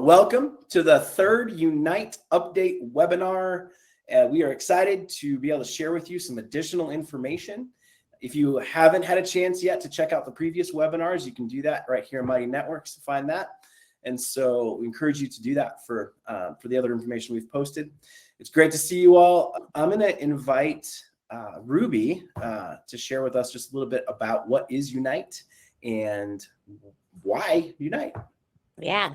Welcome to the third Unite Update webinar. We are excited to be able to share with you some additional information. If you haven't had a chance yet to check out the previous webinars, you can do that right here in Mighty Networks to find that. And so we encourage you to do that for the other information we've posted. It's great to see you all. I'm going to invite Ruby to share with us just a little bit about what is Unite and why Unite. Yeah.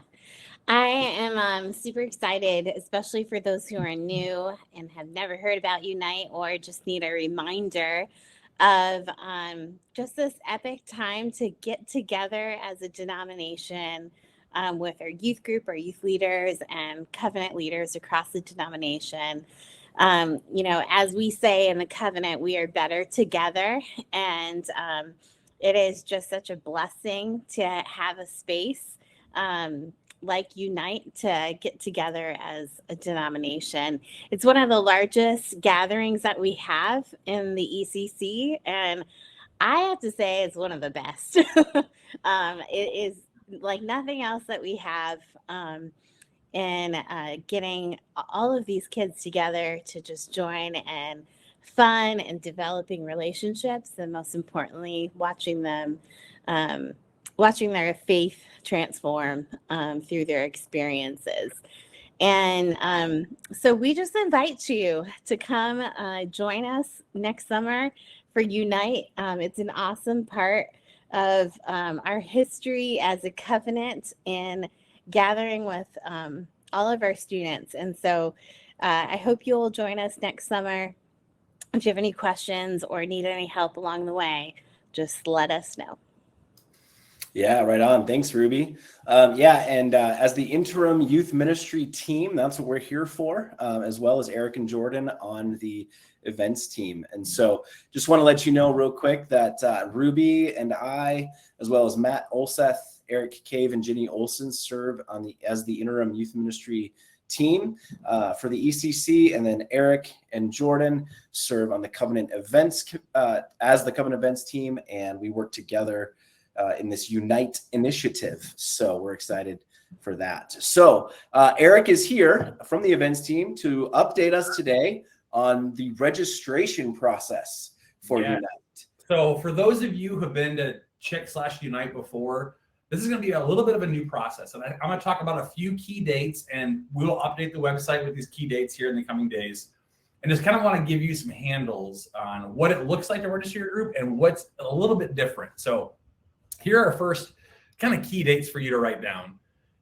I am super excited, especially for those who are new and have never heard about Unite or just need a reminder of just this epic time to get together as a denomination with our youth group, our youth leaders, and covenant leaders across the denomination. As we say in the covenant, we are better together, and it is just such a blessing to have a space like Unite to get together as a denomination. It's one of the largest gatherings that we have in the ECC, and I have to say it's one of the best. It is like nothing else that we have in getting all of these kids together to just join and fun and developing relationships, and most importantly, watching their faith transform through their experiences. And so we just invite you to come join us next summer for Unite. It's an awesome part of our history as a covenant in gathering with all of our students. And so I hope you'll join us next summer. If you have any questions or need any help along the way, just let us know. Yeah, right on. Thanks, Ruby. As the interim youth ministry team, that's what we're here for, as well as Eric and Jordan on the events team. And so just want to let you know real quick that Ruby and I, as well as Matt Olseth, Eric Cave, and Jenny Olson serve as the interim youth ministry team for the ECC, and then Eric and Jordan serve on the Covenant Events as the Covenant Events team, and we work together in this Unite initiative. So we're excited for that. So Eric is here from the events team to update us today on the registration process for Unite. So for those of you who have been to Chick/Unite before, this is going to be a little bit of a new process. And I'm going to talk about a few key dates, and we'll update the website with these key dates here in the coming days. And just kind of want to give you some handles on what it looks like to register your group and what's a little bit different. So here are our first kind of key dates for you to write down,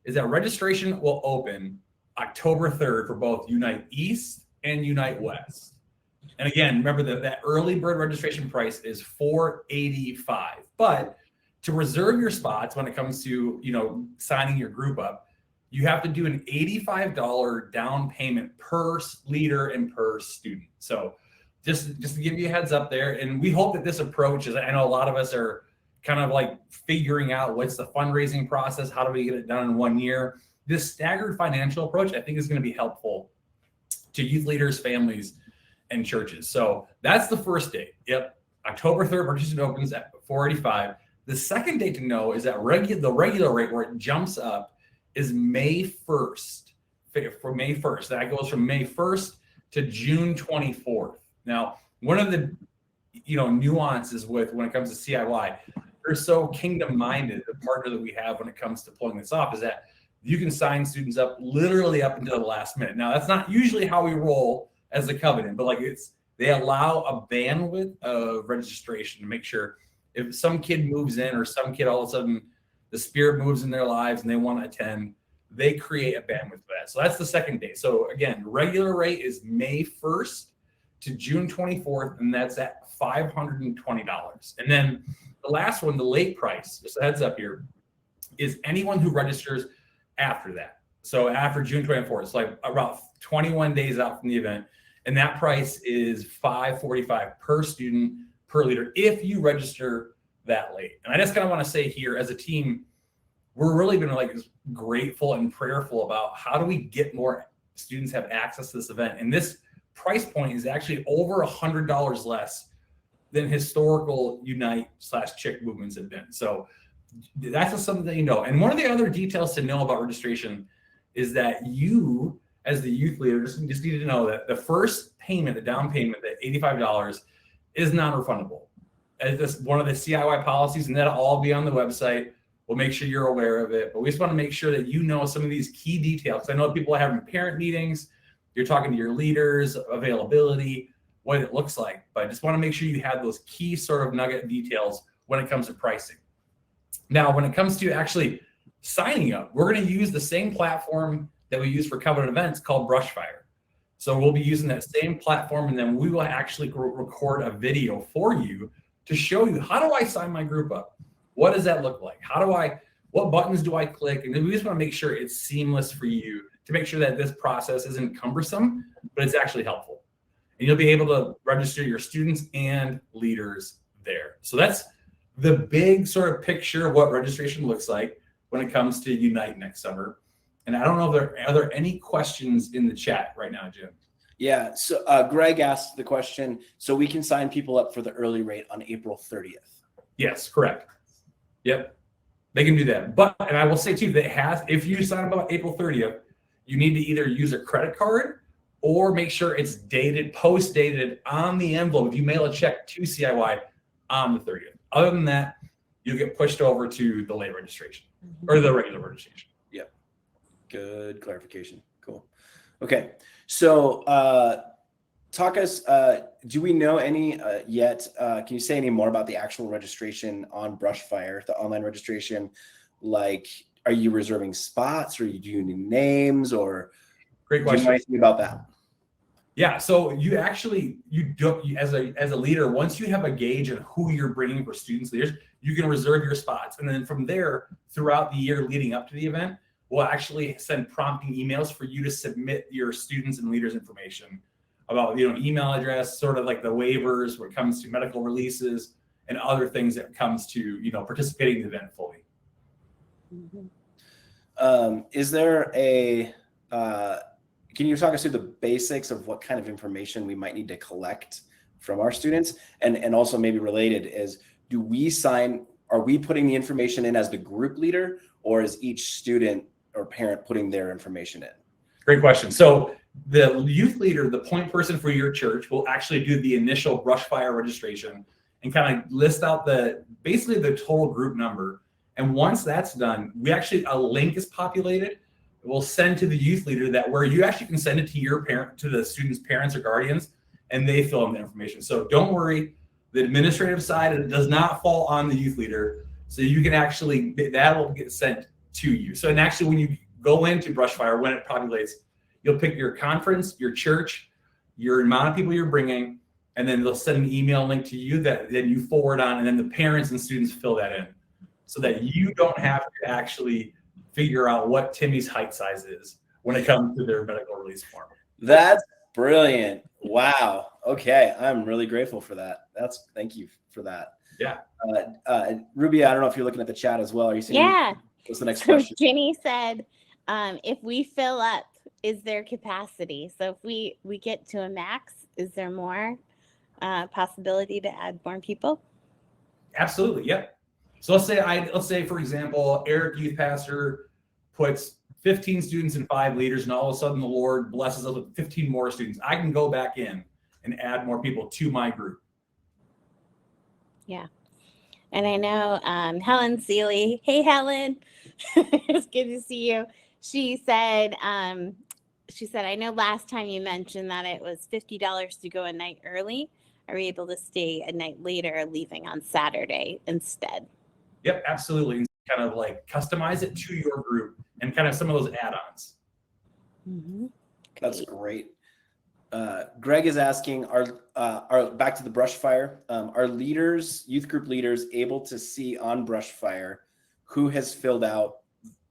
is that registration will open October 3rd for both Unite East and Unite West. And again, remember that early bird registration price is $485. But to reserve your spots when it comes to, signing your group up, you have to do an $85 down payment per leader and per student. So just to give you a heads up there. And we hope that this approach is, I know a lot of us are kind of like figuring out what's the fundraising process, how do we get it done in 1 year. This staggered financial approach, I think, is going to be helpful to youth leaders, families, and churches. So that's the first date. Yep, October 3rd, registration opens at $485. The second date to know is that the regular rate where it jumps up is May 1st. For May 1st, that goes from May 1st to June 24th. Now, one of the nuances when it comes to CIY, they're so kingdom-minded, the partner that we have when it comes to pulling this off, is that you can sign students up literally up until the last minute. Now, that's not usually how we roll as a covenant, but they allow a bandwidth of registration to make sure if some kid moves in or some kid all of a sudden the Spirit moves in their lives and they want to attend, they create a bandwidth for that. So that's the second day. So again, regular rate is May 1st to June 24th, and that's at $520. And then the last one, the late price, just a heads up here, is anyone who registers after that. So after June 24th, it's like about 21 days out from the event. And that price is $545 per student per leader if you register that late. And I just kind of want to say here, as a team, we're really been grateful and prayerful about how do we get more students have access to this event. And this price point is actually over $100 less than historical Unite/Chick movements have been. So that's just something that you know. And one of the other details to know about registration is that you, as the youth leader, just need to know that the first payment, the down payment, the $85, is non-refundable. It's just one of the CIY policies, and that'll all be on the website. We'll make sure you're aware of it, but we just want to make sure that you know some of these key details. I know people are having parent meetings, you're talking to your leaders, availability, what it looks like, but I just want to make sure you have those key sort of nugget details when it comes to pricing. Now, when it comes to actually signing up, we're going to use the same platform that we use for Covenant events called Brushfire. So we'll be using that same platform, and then we will actually record a video for you to show you, how do I sign my group up? What does that look like? What buttons do I click? And then we just want to make sure it's seamless for you, to make sure that this process isn't cumbersome, but it's actually helpful. And you'll be able to register your students and leaders there. So that's the big sort of picture of what registration looks like when it comes to Unite next summer. And I don't know if are there any questions in the chat right now, Jim? Yeah. So Greg asked the question, so we can sign people up for the early rate on April 30th. Yes, correct. Yep. They can do that. But, and I will say too, that if you sign up on April 30th, you need to either use a credit card or make sure it's post dated on the envelope. If you mail a check to CIY on the 30th. Other than that, you'll get pushed over to the late registration or the regular registration. Yep. Good clarification. Cool. Okay. So talk us, do we know any yet? Can you say any more about the actual registration on Brushfire, the online registration? Like, are you reserving spots, or do you need names, or great question. Do you know anything about that? Yeah, so you as a leader, once you have a gauge of who you're bringing for students, leaders, you can reserve your spots. And then from there, throughout the year leading up to the event, we'll actually send prompting emails for you to submit your students and leaders information about, email address, sort of like the waivers when it comes to medical releases and other things that comes to, participating in the event fully. Is there can you talk us through the basics of what kind of information we might need to collect from our students? And also maybe related is, are we putting the information in as the group leader, or is each student or parent putting their information in? Great question. So the youth leader, the point person for your church, will actually do the initial Brushfire registration and kind of list out basically the total group number. And once that's done, a link is populated. We'll send to the youth leader where you actually can send it to your parent, to the student's parents or guardians, and they fill in the information. So don't worry, the administrative side does not fall on the youth leader. So you can that will get sent to you. So, and actually when you go into Brushfire, when it populates, you'll pick your conference, your church, your amount of people you're bringing, and then they'll send an email link to you that then you forward on, and then the parents and students fill that in, so that you don't have to actually figure out what Timmy's height size is when it comes to their medical release form. That's brilliant. Wow. Okay. I'm really grateful for that. Thank you for that. Yeah. Ruby, I don't know if you're looking at the chat as well. Are you seeing? Yeah. What's the next So question? Ginny said, if we fill up, is there capacity? So if we get to a max, is there more possibility to add more people? Absolutely. Yep. So let's say, for example, Eric, youth pastor, puts 15 students and 5 leaders, and all of a sudden the Lord blesses us with 15 more students. I can go back in and add more people to my group. Yeah. And I know Helen Seeley. Hey, Helen. It's good to see you. She said, I know last time you mentioned that it was $50 to go a night early. Are we able to stay a night later, leaving on Saturday instead? Yep, absolutely. And kind of like customize it to your group and kind of some of those add-ons. Mm-hmm. That's great. Greg is asking, are back to the Brushfire, are leaders, youth group leaders, able to see on Brushfire who has filled out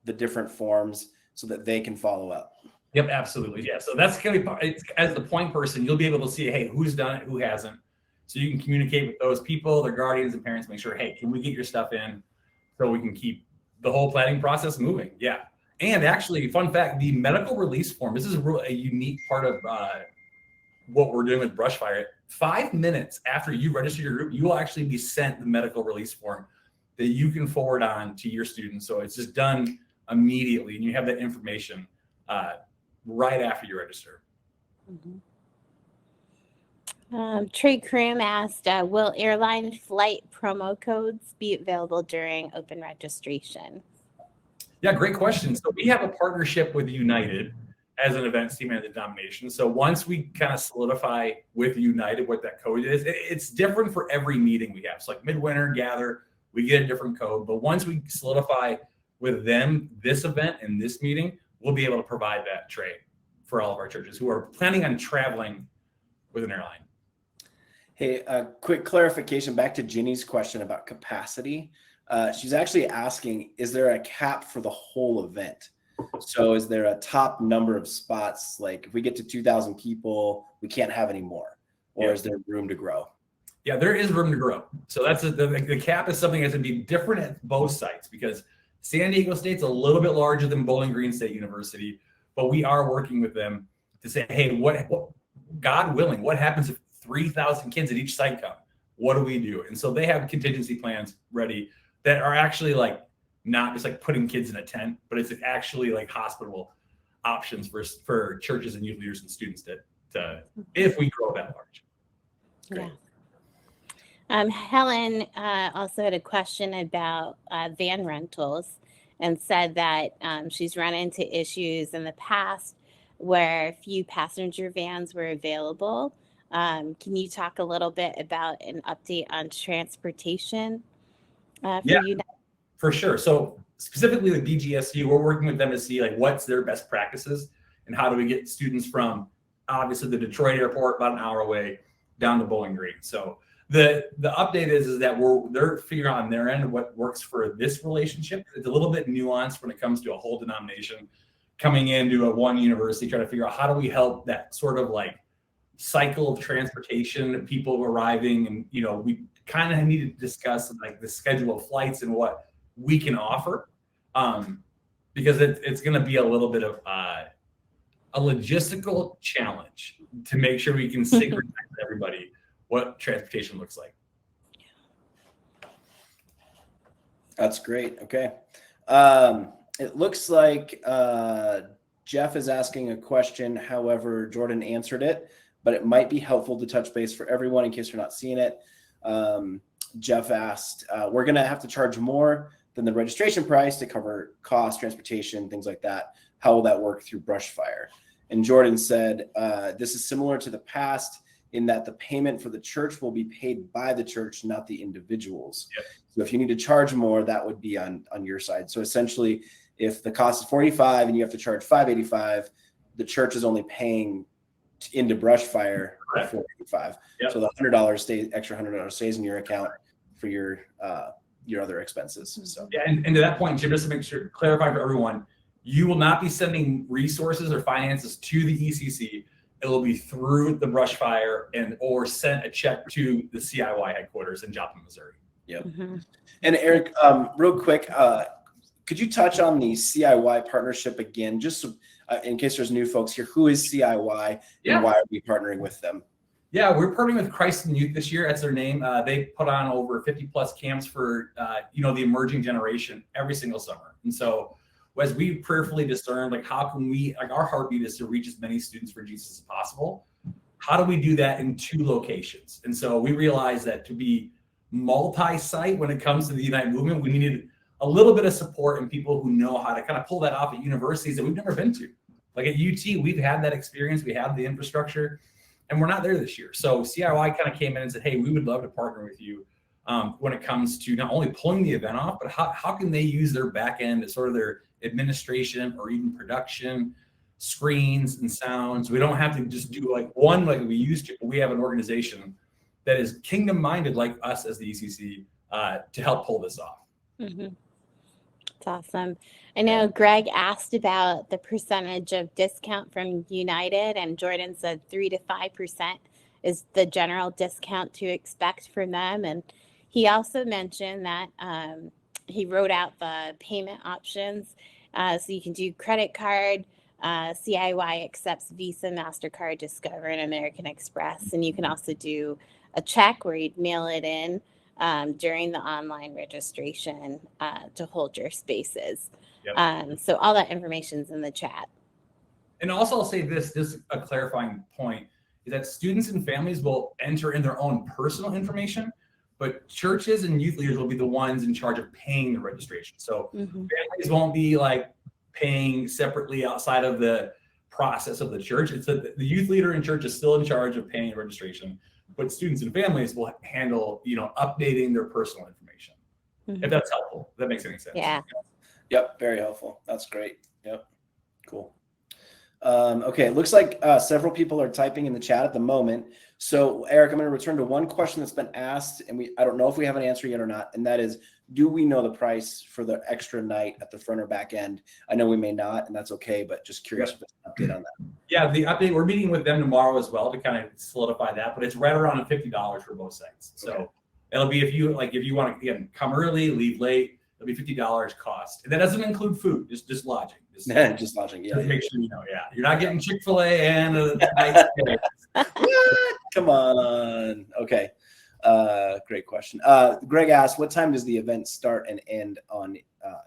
the different forms so that they can follow up? Yep, absolutely. Yeah. So that's going to be, as the point person, you'll be able to see, hey, who's done it, who hasn't. So you can communicate with those people, their guardians and parents, make sure, hey, can we get your stuff in so we can keep the whole planning process moving? Yeah. And actually, fun fact, the medical release form, this is a unique part of what we're doing with Brushfire. 5 minutes after you register your group, you will actually be sent the medical release form that you can forward on to your students. So it's just done immediately, and you have that information right after you register. Trey Krim asked, will airline flight promo codes be available during open registration? Yeah, great question. So we have a partnership with United as an events team and the denomination. So once we kind of solidify with United what that code is, it's different for every meeting we have. So like Midwinter, Gather, we get a different code. But once we solidify with them this event and this meeting, we'll be able to provide that trade for all of our churches who are planning on traveling with an airline. Hey, a quick clarification back to Ginny's question about capacity. She's actually asking, is there a cap for the whole event? So is there a top number of spots? Like if we get to 2,000 people, we can't have any more, or is there room to grow? Yeah, there is room to grow. So that's the cap is something that's going to be different at both sites because San Diego State's a little bit larger than Bowling Green State University, but we are working with them to say, hey, what God willing, what happens if 3,000 kids at each site come? What do we do? And so they have contingency plans ready that are actually like not just like putting kids in a tent, but it's actually like hospitable options for churches and youth leaders and students to if we grow that large. Great. Yeah. Helen also had a question about van rentals and said that she's run into issues in the past where few passenger vans were available. Can you talk a little bit about an update on transportation for United? For sure. So specifically with BGSU, we're working with them to see like what's their best practices and how do we get students from obviously the Detroit airport about an hour away down to Bowling Green. So the update is that they're figuring out on their end what works for this relationship. It's a little bit nuanced when it comes to a whole denomination coming into one university, trying to figure out how do we help that sort of like cycle of transportation, people arriving, and we kind of need to discuss like the schedule of flights and what we can offer, because it's going to be a little bit of a logistical challenge to make sure we can synchronize everybody what transportation looks like. That's great. Okay. It looks like Jeff is asking a question. However, Jordan answered it, but it might be helpful to touch base for everyone in case you're not seeing it. Jeff asked, we're going to have to charge more than the registration price to cover cost, transportation, things like that. How will that work through Brushfire? And Jordan said, this is similar to the past in that the payment for the church will be paid by the church, not the individuals. Yep. So if you need to charge more, that would be on your side. So essentially, if the cost is $45 and you have to charge $585, the church is only paying into Brushfire for $485. Yep. So the extra $100 stays in your account for your other expenses. So yeah, and to that point, Jim, just to make sure clarify for everyone, you will not be sending resources or finances to the ECC. It will be through the Brushfire or sent a check to the CIY headquarters in Joplin, Missouri. Yep. Mm-hmm. And Eric, real quick, could you touch on the CIY partnership again, just in case there's new folks here? Who is CIY and why are we partnering with them? Yeah, we're partnering with Christ in Youth this year. That's their name. They put on over 50 plus camps for the emerging generation every single summer. And so as we prayerfully discern, like how can we, like our heartbeat is to reach as many students for Jesus as possible. How do we do that in 2 locations? And so we realized that to be multi-site when it comes to the Unite movement, we needed a little bit of support and people who know how to kind of pull that off at universities that we've never been to. Like at UT, we've had that experience. We have the infrastructure. And we're not there this year. So CIY kind of came in and said, hey, we would love to partner with you when it comes to not only pulling the event off, but how can they use their back end as sort of their administration or even production, screens and sounds. We don't have to just do like one like we used to. We have an organization that is kingdom minded like us as the ECC to help pull this off. Mm-hmm. That's awesome. I know Greg asked about the percentage of discount from United, and Jordan said 3 to 5% is the general discount to expect from them. And he also mentioned that he wrote out the payment options. So you can do credit card, CIY accepts Visa, MasterCard, Discover, and American Express. And you can also do a check where you'd mail it in during the online registration to hold your spaces. Yep. So all that information's in the chat. And also I'll say this a clarifying point is that students and families will enter in their own personal information, but churches and youth leaders will be the ones in charge of paying the registration. So families won't be like paying separately outside of the process of the church. It's that the youth leader in church is still in charge of paying registration, but students and families will handle, updating their personal information. If that's helpful, if that makes any sense. Yeah. Yep, very helpful. That's great. Yep, cool. Okay, it looks like several people are typing in the chat at the moment. So Eric, I'm going to return to one question that's been asked, and I don't know if we have an answer yet or not, and that is, do we know the price for the extra night at the front or back end? I know we may not, and that's okay, but just curious if there's an update on that. Yeah, the update, we're meeting with them tomorrow as well to kind of solidify that, but it's right around $50 for both sites. So Okay. it'll be if you want to, again, come early, leave late, it'll be $50 cost. And that doesn't include food, just lodging. Just lodging, yeah. Make sure you're not getting Chick-fil-A and a nice day. What? Come on. Okay. Great question. Greg asked, what time does the event start and end on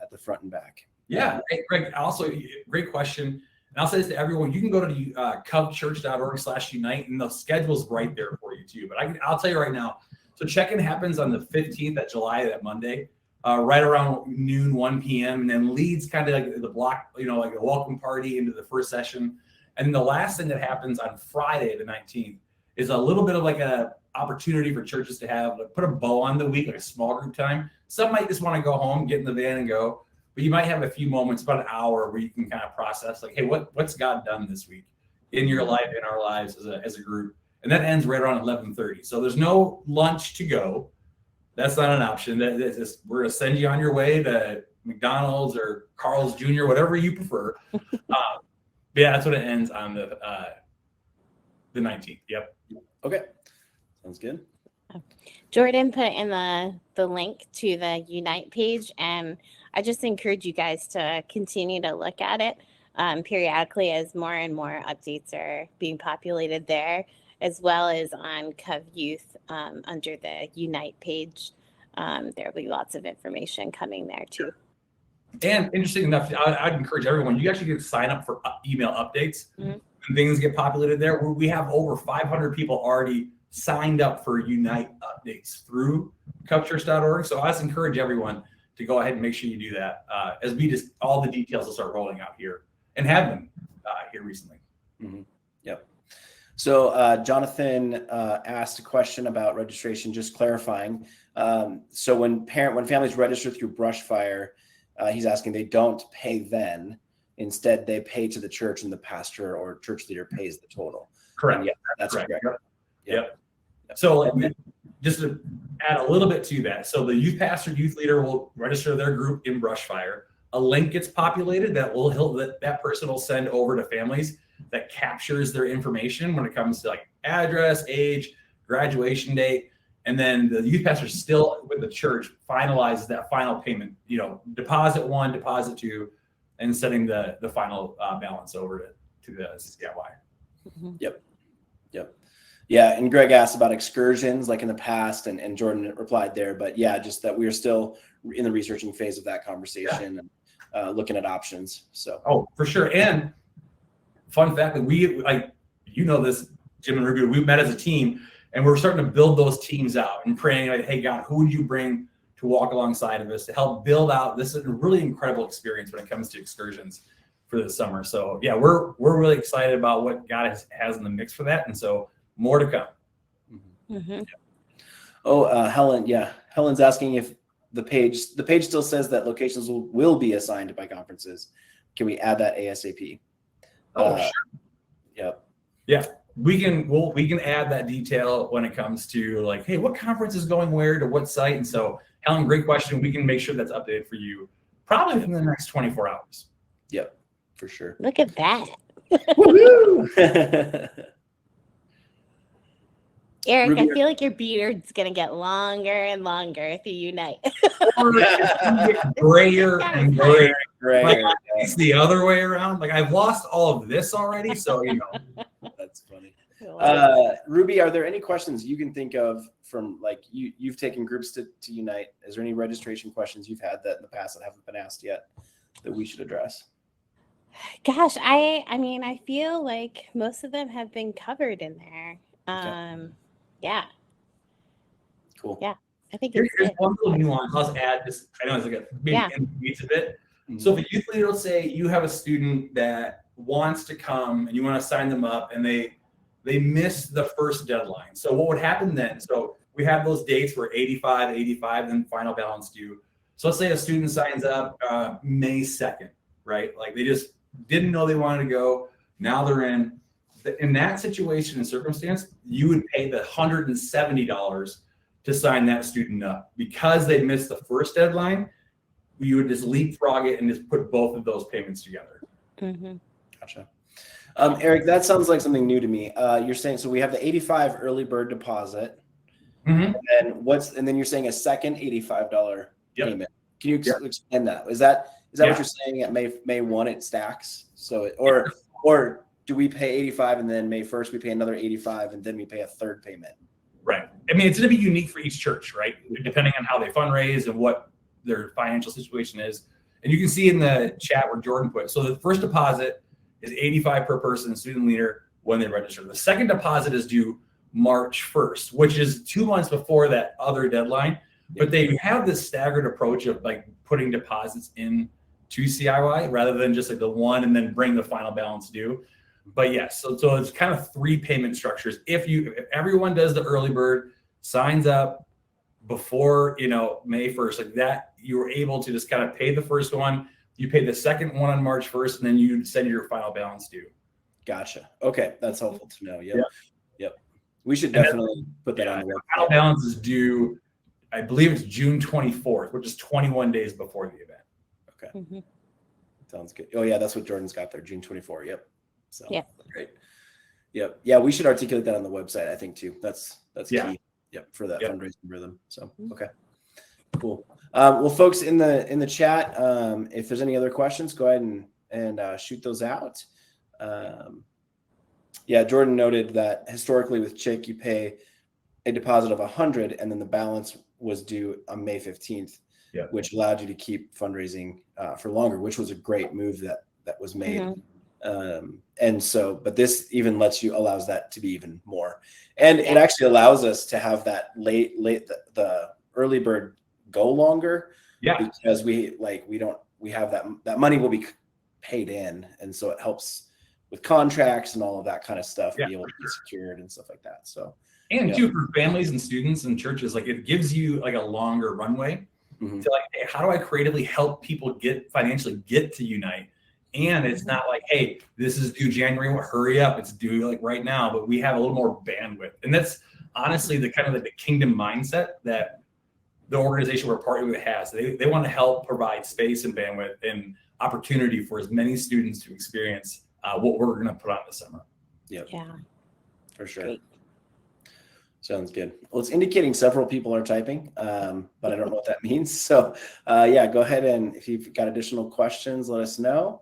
at the front and back? Yeah, hey, Greg, also great question. And I'll say this to everyone, you can go to the covchurch.org/unite and the schedule's right there for you too. But I'll tell you right now, so check-in happens on the 15th of July, that Monday, right around noon, 1 p.m. And then leads kind of like the block, like a welcome party into the first session. And the last thing that happens on Friday, the 19th, is a little bit of like a opportunity for churches to have, put a bow on the week, like a small group time. Some might just want to go home, get in the van and go, but you might have a few moments, about an hour, where you can kind of process like, hey, what's God done this week in your life, in our lives as a group? And that ends right around 11:30. So there's no lunch to go. That's not an option. We're going to send you on your way to McDonald's or Carl's Jr., whatever you prefer. But yeah, that's when it ends on the 19th. Yep. Okay. Sounds good. Jordan put in the link to the Unite page, and I just encourage you guys to continue to look at it periodically as more and more updates are being populated there, as well as on Cov Youth under the Unite page. There will be lots of information coming there too. And interesting enough, I'd encourage everyone, you actually can sign up for email updates and things get populated there. We have over 500 people already signed up for Unite updates through covchurch.org. So I just encourage everyone to go ahead and make sure you do that as all the details will start rolling out here and have them here recently. Mm-hmm. Yep. So Jonathan asked a question about registration, just clarifying. So when families register through Brushfire, he's asking they don't pay then. Instead, they pay to the church and the pastor or church leader pays the total. Correct. And yeah, that's correct. Yep. So just to add a little bit to that. So the youth pastor, youth leader will register their group in Brushfire. A link gets populated that person will send over to families that captures their information when it comes to like address, age, graduation date. And then the youth pastor still with the church finalizes that final payment, deposit 1, deposit 2, and sending the final balance over to the CCIY. Mm-hmm. Yep. Yeah, and Greg asked about excursions like in the past, and Jordan replied there. But yeah, just that we are still in the researching phase of that conversation and looking at options. So. Oh, for sure. And fun fact that we, this, Jim and Ruby, we met as a team, and we're starting to build those teams out and praying, like, hey, God, who would you bring to walk alongside of us to help build out? This is a really incredible experience when it comes to excursions for the summer. So yeah, we're really excited about what God has in the mix for that. And so more to come. Mm-hmm. Yeah. Oh, Helen. Yeah. Helen's asking if the page still says that locations will be assigned by conferences. Can we add that ASAP? Sure. Yep. Yeah. We can add that detail when it comes to like, hey, what conference is going where to what site? And so Helen, great question. We can make sure that's updated for you probably within the next 24 hours. Yep. For sure. Look at that. Woohoo! Eric, Ruby, I feel like your beard's going to get longer and longer through Unite. Grayer and grayer. Great. Like, it's the other way around. Like I've lost all of this already. So, That's funny. Ruby, are there any questions you can think of from like you've taken groups to Unite? Is there any registration questions you've had that in the past that haven't been asked yet that we should address? Gosh, I mean, I feel like most of them have been covered in there. Yeah, Cool. yeah, I think Here's it's good. one little nuance. I'll add this. I know it's like maybe Yeah. inconvenience a bit. Mhm. So if a youth leader will say you have a student that wants to come and you want to sign them up and they miss the first deadline. So what would happen then? So we have those dates where 85, then final balance due. So let's say a student signs up May 2nd, right? Like they just didn't know they wanted to go. Now they're in. In that situation and circumstance, you would pay the $170 to sign that student up. Because they missed the first deadline, you would just leapfrog it and just put both of those payments together. Mm-hmm. Gotcha. Eric, that sounds like something new to me. You're saying, so we have the 85 early bird deposit, Mm-hmm. and then you're saying a second $85 Yep. payment. Can you Yep. explain that? Is that Yeah. what you're saying at May 1 it stacks? So or do we pay 85 and then May 1st we pay another 85 and then we pay a third payment? Right. I mean, it's going to be unique for each church, right? Depending on how they fundraise and what their financial situation is. And you can see in the chat where Jordan put, so the first deposit is 85 per person, student leader, when they register. The second deposit is due March 1st, which is 2 months before that other deadline. But they have this staggered approach of like putting deposits in to CIY rather than just like the one and then bring the final balance due. But yes, so it's kind of 3 payment structures. If everyone does the early bird, signs up before May 1st, like that, you're able to just kind of pay the first one. You pay the second one on March 1st, and then you send your final balance due. Gotcha. Okay, that's helpful to know. Yep. Yeah. Yep. We should definitely put that on the Final website. balance is due, I believe it's June 24th, which is 21 days before the event. Okay. Mm-hmm. Sounds good. Oh yeah, that's what Jordan's got there, June 24. Yep. So Yep. great. Yep. Yeah, we should articulate that on the website, I think too. That's Yeah. key. Yep, for that Yep. fundraising rhythm. So okay. Cool. Well, folks in the chat, if there's any other questions, go ahead and shoot those out. Yeah, Jordan noted that historically with Chick, you pay a deposit of 100 and then the balance was due on May 15th, Yeah. which allowed you to keep fundraising for longer, which was a great move that was made. Mm-hmm. And so, but this even allows that to be even more. And it actually allows us to have that the early bird go longer. Yeah. Because we have that money will be paid in. And so it helps with contracts and all of that kind of stuff, Yeah. be able to be secured and stuff like that. So, And Yeah. too, for families and students and churches, like it gives you like a longer runway Mhm. to like, hey, how do I creatively help people financially get to Unite? And it's not like, hey, this is due January, hurry up, it's due like right now, but we have a little more bandwidth. And that's honestly the kind of like the kingdom mindset that the organization we're partnering with has. They want to help provide space and bandwidth and opportunity for as many students to experience what we're going to put on this summer. Yep. Yeah. For sure. Great. Sounds good. Well, it's indicating several people are typing, but I don't know what that means. So yeah, go ahead and if you've got additional questions, let us know.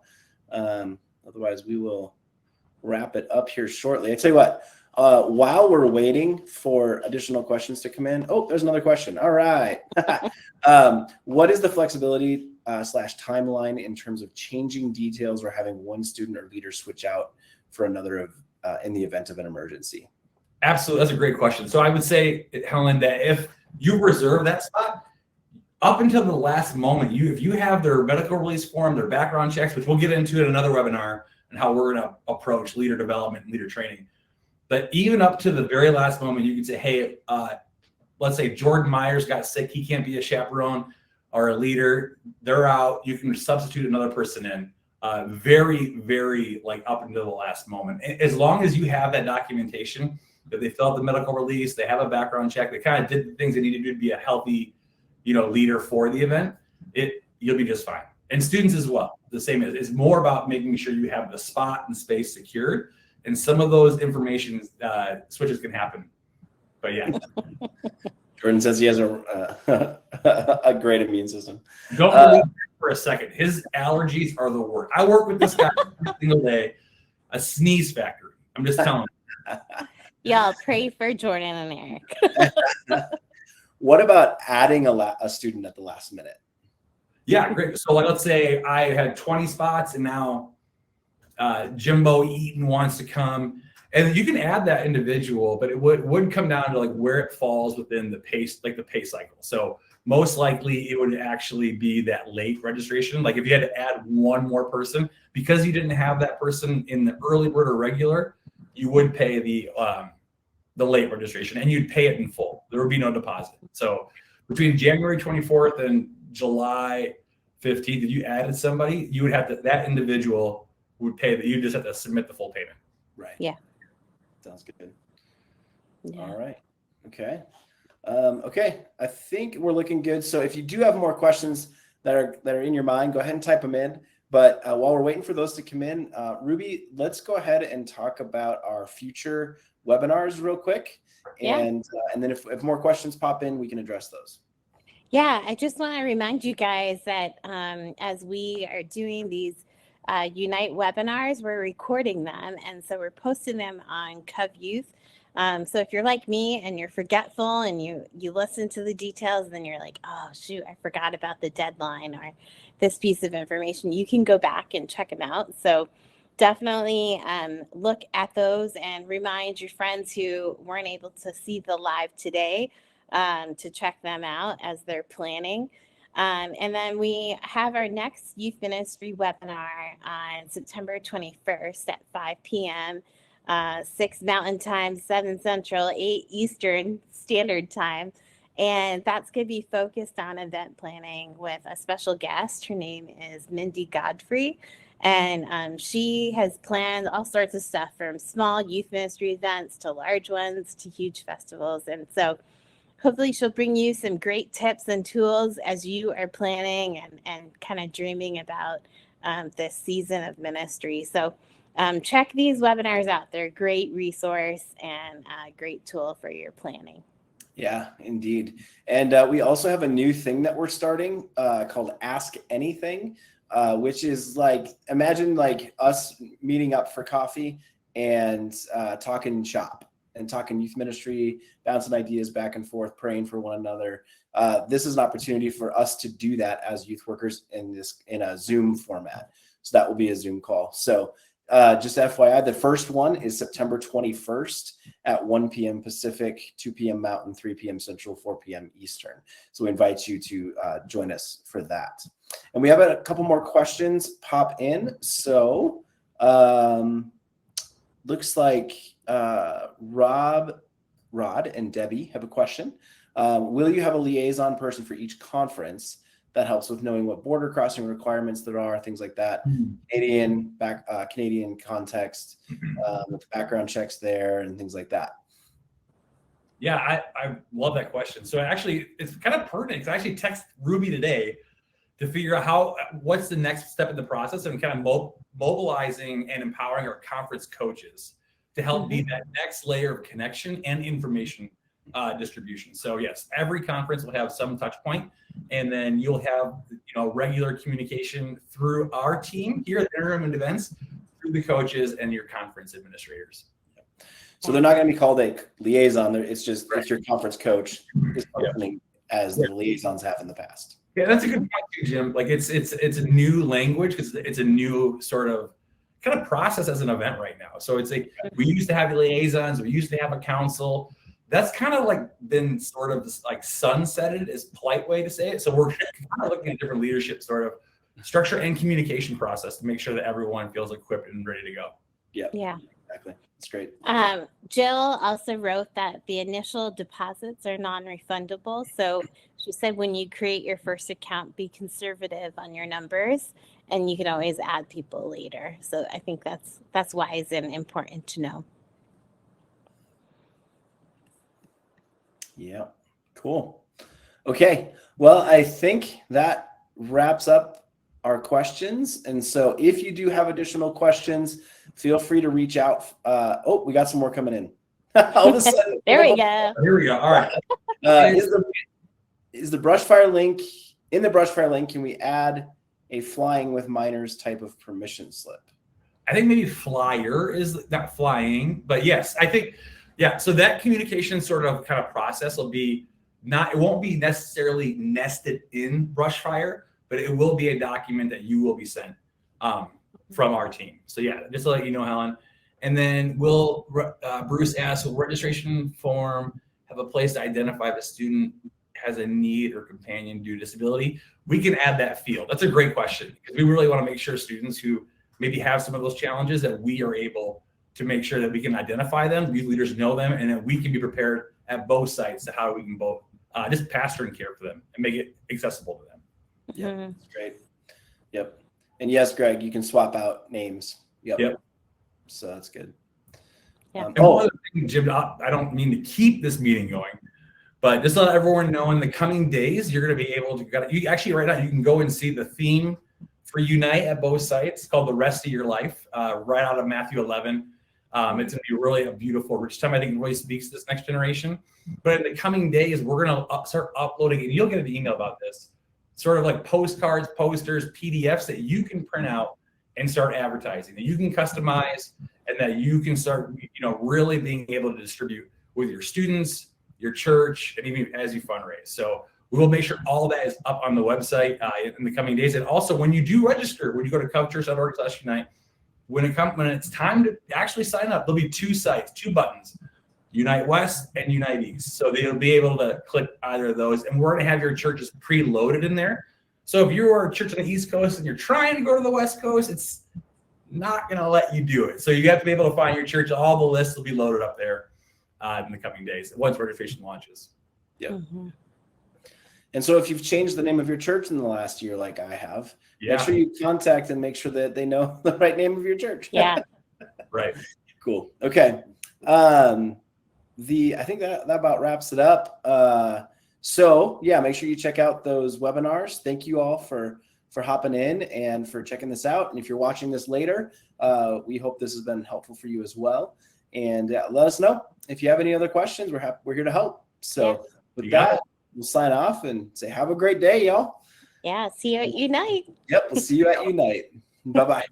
Otherwise, we will wrap it up here shortly. I tell you what, while we're waiting for additional questions to come in, oh, there's another question. All right. What is the flexibility / timeline in terms of changing details or having one student or leader switch out for another in the event of an emergency? Absolutely. That's a great question. So I would say, Helen, that if you reserve that spot up until the last moment, if you have their medical release form, their background checks, which we'll get into in another webinar and how we're going to approach leader development and leader training. But even up to the very last moment, you can say, hey, let's say Jordan Myers got sick. He can't be a chaperone or a leader. They're out. You can substitute another person in. Very, very like up until the last moment. As long as you have that documentation that they filled the medical release, they have a background check, they kind of did the things they needed to do to be a healthy, leader for the event, you'll be just fine. And students as well, the same. It's more about making sure you have the spot and space secured. And some of those information switches can happen. But yeah. Jordan says he has a great immune system. Don't believe for a second. His allergies are the worst. I work with this guy every single day, a sneeze factory. I'm just telling you. Y'all pray for Jordan and Eric. What about adding a student at the last minute? Yeah, great. So like, let's say I had 20 spots and now Jimbo Eaton wants to come, and you can add that individual, but it would come down to like where it falls within the pace, like the pay cycle. So most likely it would actually be that late registration. Like if you had to add one more person, because you didn't have that person in the early bird or regular, you would pay the late registration, and you'd pay it in full. There would be no deposit. So between January 24th and July 15th, if you added somebody, you would have to, that individual would pay that. You just have to submit the full payment. Right. Yeah. Sounds good. Yeah. All right. Okay. Okay. I think we're looking good. So if you do have more questions that are in your mind, go ahead and type them in. But while we're waiting for those to come in, Ruby, let's go ahead and talk about our future webinars real quick. Yeah. And then if more questions pop in, we can address those. Yeah, I just want to remind you guys that as we are doing these Unite webinars, we're recording them. And so we're posting them on Cov Youth. So if you're like me and you're forgetful and you listen to the details, then you're like, oh, shoot, I forgot about the deadline or this piece of information, you can go back and check them out. So definitely look at those and remind your friends who weren't able to see the live today to check them out as they're planning. And then we have our next youth ministry webinar on September 21st at 5 p.m., 6 Mountain Time, 7 Central, 8 Eastern Standard Time. And that's going to be focused on event planning with a special guest. Her name is Mindy Godfrey. And she has planned all sorts of stuff from small youth ministry events to large ones to huge festivals. And so hopefully she'll bring you some great tips and tools as you are planning and kind of dreaming about this season of ministry. So check these webinars out. They're a great resource and a great tool for your planning. Yeah, indeed. And we also have a new thing that we're starting called Ask Anything, which is like, imagine like us meeting up for coffee and talking shop and talking youth ministry, bouncing ideas back and forth, praying for one another. This is an opportunity for us to do that as youth workers in a Zoom format. So that will be a Zoom call. So just FYI, the first one is September 21st at 1 p.m. Pacific, 2 p.m. Mountain, 3 p.m. Central, 4 p.m. Eastern. So we invite you to join us for that. And we have a couple more questions pop in. So looks like Rod and Debbie have a question. Will you have a liaison person for each conference that helps with knowing what border crossing requirements there are, things like that? Canadian context, with background checks there and things like that. Yeah, I love that question. So actually, it's kind of pertinent. I actually texted Ruby today to figure out what's the next step in the process and kind of mobilizing and empowering our conference coaches to help be that next layer of connection and information distribution. So yes, every conference will have some touch point, and then you'll have regular communication through our team here at Interim and Events, through the coaches and your conference administrators. So they're not going to be called a liaison. It's just if your conference coach is functioning as the liaisons have in the past. Yeah, that's a good point too, Jim. Like it's a new language because it's a new sort of kind of process as an event right now. So it's like we used to have liaisons, we used to have a council. That's kind of like been sort of like sunsetted is a polite way to say it. So we're kind of looking at different leadership sort of structure and communication process to make sure that everyone feels equipped and ready to go. Yeah. Exactly. That's great. Jill also wrote that the initial deposits are non-refundable. So she said when you create your first account, be conservative on your numbers, and you can always add people later. So I think that's wise and important to know. Yeah, cool. Okay, well, I think that wraps up our questions. And so if you do have additional questions, feel free to reach out. We got some more coming in. All of a sudden, There we go. Here we go. All right. Is the Brushfire link, in the Brushfire link, can we add a flying with minors type of permission slip? I think maybe flyer is not flying, but yes, I think, yeah. So that communication sort of kind of process will be it won't be necessarily nested in Brushfire, but it will be a document that you will be sent from our team. So yeah, just to let you know, Helen. And then Bruce asks, will registration form have a place to identify if a student has a need or companion due to disability? We can add that field. That's a great question, because we really want to make sure students who maybe have some of those challenges, that we are able to make sure that we can identify them, youth leaders know them, and that we can be prepared at both sites to how we can both just pastor and care for them and make it accessible to them. Yeah, that's great. Yep. And yes, Greg, you can swap out names. Yep. So that's good. Yeah. And one other thing, Jim, I don't mean to keep this meeting going, but just to let everyone know, in the coming days, you're going to be able to, you actually right now, you can go and see the theme for Unite at both sites, called The Rest of Your Life, right out of Matthew 11. It's going to be really a beautiful, rich time. I think it really speaks to this next generation. But in the coming days, we're going to start uploading, and you'll get an email about this, sort of like postcards, posters, PDFs that you can print out and start advertising, that you can customize, and that you can start, really being able to distribute with your students, your church, and even as you fundraise. So we will make sure all of that is up on the website in the coming days. And also, when you do register, when you go to covchurch.org/unite, when it's time to actually sign up, there'll be 2 sites, 2 buttons, Unite West and Unite East. So they'll be able to click either of those, and we're going to have your churches preloaded in there. So if you are a church on the East Coast and you're trying to go to the West Coast, it's not going to let you do it. So you have to be able to find your church. All the lists will be loaded up there in the coming days once registration launches. Yep. Mm-hmm. And so if you've changed the name of your church in the last year, like I have, make sure you contact and make sure that they know the right name of your church. Yeah. Right. Cool. Okay. I think that about wraps it up. So yeah, make sure you check out those webinars. Thank you all for hopping in and for checking this out. And if you're watching this later, we hope this has been helpful for you as well. And let us know if you have any other questions. We're here to help. So with that, we'll sign off and say, have a great day, y'all. Yeah. See you at Unite. Yep. We'll see you at Unite. Bye-bye.